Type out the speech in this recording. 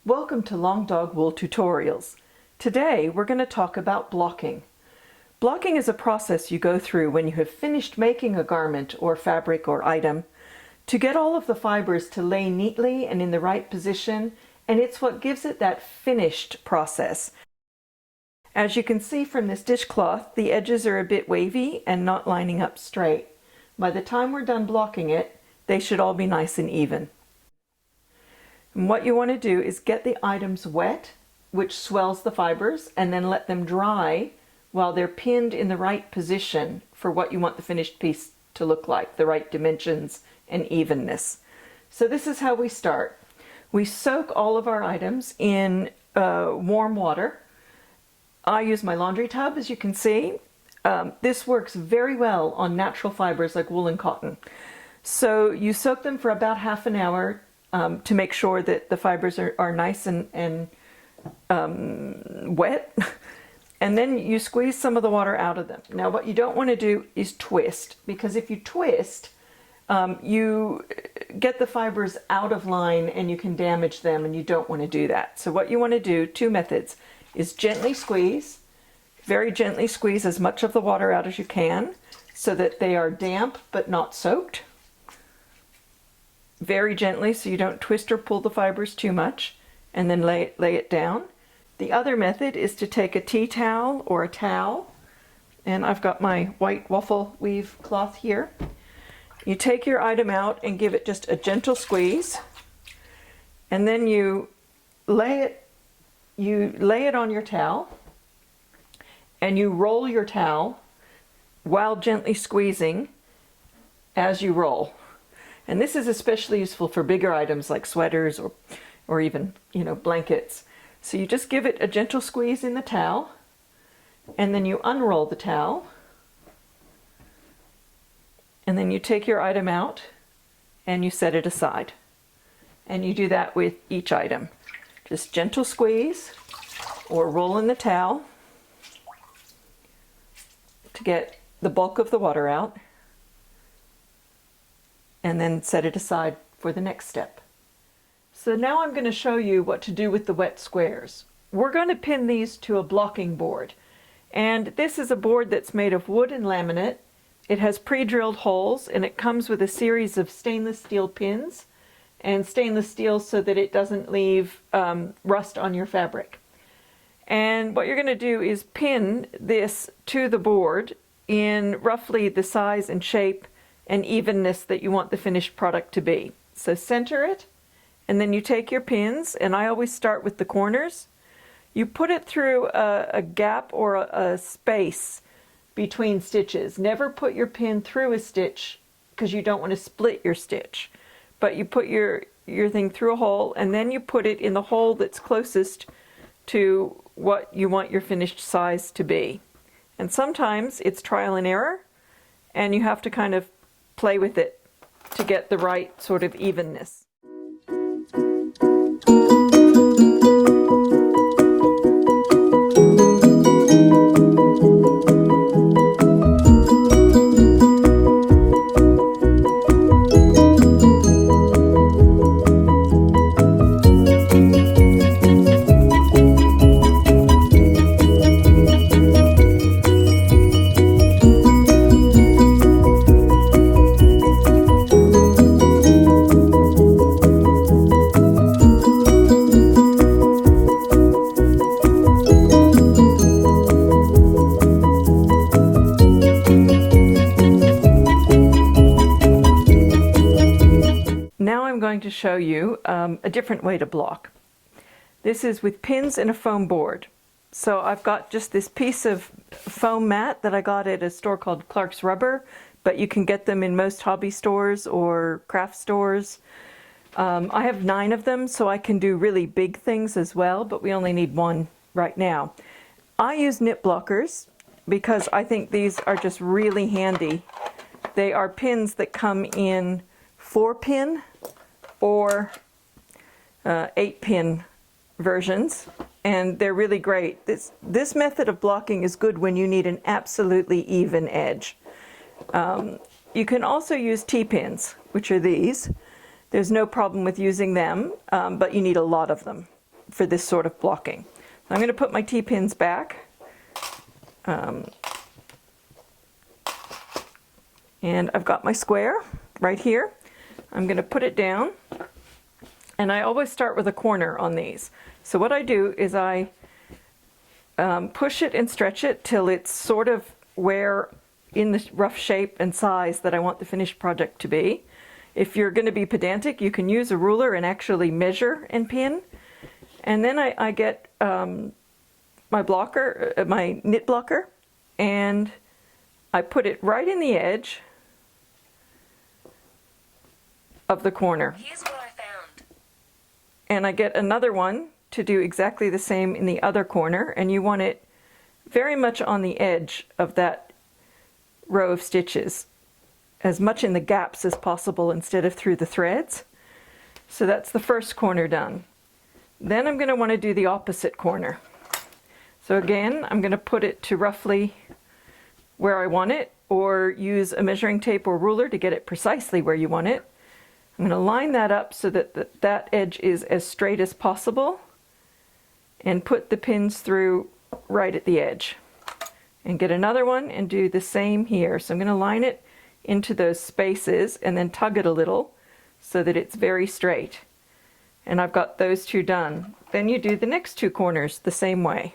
Welcome to Long Dog Wool Tutorials. Today we're going to talk about blocking. Blocking is a process you go through when you have finished making a garment or fabric or item to get all of the fibers to lay neatly and in the right position, and it's what gives it that finished process. As you can see from this dishcloth, the edges are a bit wavy and not lining up straight. By the time we're done blocking it, they should all be nice and even. And what you want to do is get the items wet, which swells the fibers, and then let them dry while they're pinned in the right position for what you want the finished piece to look like, the right dimensions and evenness. So this is how we start. We soak all of our items in warm water. I use my laundry tub, as you can see. This works very well on natural fibers like wool and cotton. So you soak them for about half an hour to make sure that the fibers are nice and wet. And then you squeeze some of the water out of them. Now what you don't want to do is twist, because if you twist, you get the fibers out of line and you can damage them, and you don't want to do that. So what you want to do, two methods, is gently squeeze, very gently squeeze as much of the water out as you can so that they are damp but not soaked. Very gently so you don't twist or pull the fibers too much, and then lay it down. The other method is to take a tea towel or a towel, and I've got my white waffle weave cloth here. You take your item out and give it just a gentle squeeze, and then you lay it on your towel, and you roll your towel while gently squeezing as you roll. And this is especially useful for bigger items like sweaters or even, blankets. So you just give it a gentle squeeze in the towel, and then you unroll the towel, and then you take your item out and you set it aside. And you do that with each item. Just gentle squeeze or roll in the towel to get the bulk of the water out, and then set it aside for the next step. So now I'm going to show you what to do with the wet squares. We're going to pin these to a blocking board, and this is a board that's made of wood and laminate. It has pre-drilled holes, and it comes with a series of stainless steel pins, and stainless steel so that it doesn't leave rust on your fabric. And what you're going to do is pin this to the board in roughly the size and shape and evenness that you want the finished product to be. So center it, and then you take your pins, and I always start with the corners. You put it through a gap or a space between stitches. Never put your pin through a stitch, because you don't want to split your stitch. But you put your thing through a hole, and then you put it in the hole that's closest to what you want your finished size to be. And sometimes it's trial and error, and you have to kind of play with it to get the right sort of evenness. Going to show you a different way to block. This is with pins and a foam board. So I've got just this piece of foam mat that I got at a store called Clark's Rubber, but you can get them in most hobby stores or craft stores. I have 9 of them, so I can do really big things as well, but we only need one right now. I use knit blockers because I think these are just really handy. They are pins that come in 4-pin or 8-pin versions, and they're really great. This method of blocking is good when you need an absolutely even edge. You can also use T-pins, which are these. There's no problem with using them, but you need a lot of them. for this sort of blocking. I'm going to put my T-pins back. And I've got my square right here. I'm going to put it down, and I always start with a corner on these. So what I do is I push it and stretch it till it's sort of where in the rough shape and size that I want the finished project to be. If you're going to be pedantic, you can use a ruler and actually measure and pin. And then I get my blocker, my knit blocker, and I put it right in the edge of the corner. Here's what I found. And I get another one to do exactly the same in the other corner, and you want it very much on the edge of that row of stitches, as much in the gaps as possible instead of through the threads. So that's the first corner done. Then I'm going to want to do the opposite corner. So again, I'm going to put it to roughly where I want it, or use a measuring tape or ruler to get it precisely where you want it. I'm going to line that up so that that edge is as straight as possible, and put the pins through right at the edge. And get another one and do the same here. So I'm going to line it into those spaces and then tug it a little so that it's very straight. And I've got those two done. Then you do the next two corners the same way.